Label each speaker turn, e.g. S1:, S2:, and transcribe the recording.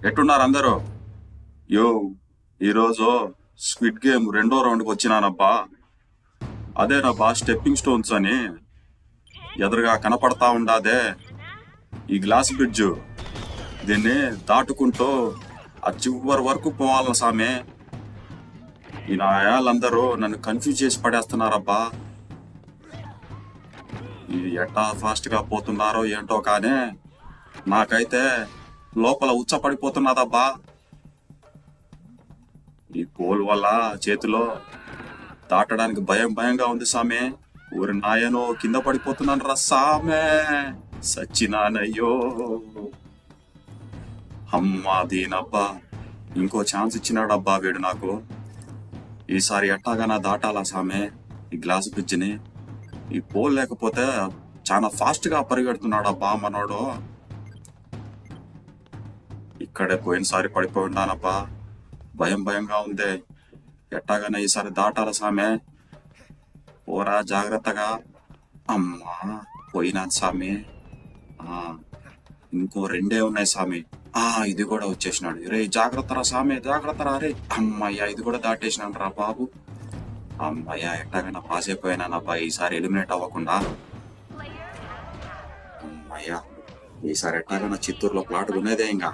S1: ఎట్టున్నారు అందరూ? యో, ఈరోజు స్క్విడ్ గేమ్ రెండో రౌండ్కి వచ్చినానబ్బా. అదేనబ్బా స్టెప్పింగ్ స్టోన్స్ అని ఎదురుగా కనపడతా ఉండాదే ఈ గ్లాస్ బ్రిడ్జ్. దీన్ని దాటుకుంటూ ఆ చివరి వరకు పోవాల సామె. ఈ నాయాలందరూ నన్ను కన్ఫ్యూజ్ చేసి పడేస్తున్నారబ్బా. ఇది ఎట్టా ఫాస్ట్ గా పోతున్నారో ఏంటో కానీ నాకైతే లోపల ఉచ్చ పడిపోతున్నదబ్బా. ఈ పోల్ వల్ల చేతిలో దాటడానికి భయంగా ఉంది సామె. ఊరి నాయనో కింద పడిపోతున్నాను రా సామె. సచ్చినానయ్యో. అమ్మా దీనబ్బా, ఇంకో ఛాన్స్ ఇచ్చినాడబ్బా వీడు నాకు. ఈసారి ఎట్టాగానా దాటాలా సామె ఈ గ్లాస్ బ్రిడ్జిని. ఈ పోల్ లేకపోతే చాలా ఫాస్ట్ గా పరిగెడుతున్నాడబ్బా మనోడు. ఇక్కడే పోయినసారి పడిపోయి ఉన్నానబ్బా. భయంగా ఉంది. ఎట్టాగానే ఈసారి దాటాల సామె. పోరా జాగ్రత్తగా. అమ్మా పోయినాను సామి. ఇంకో రెండే ఉన్నాయి సామి. ఇది కూడా వచ్చేసినాడు. రే జాగ్రత్తరా సామి, జాగ్రత్తరా. రే అమ్మయ్యా, ఇది కూడా దాటేసినాను రా బాబు. అమ్మయ్యా, ఎట్టాగైనా పాస్ అయిపోయినానబ్బా ఈసారి ఎలిమినేట్ అవ్వకుండా. అమ్మయ్యా, ఈసారి ఎట్టాగైనా చిత్తూరులో ప్లాట్ కొనేదే ఇంకా.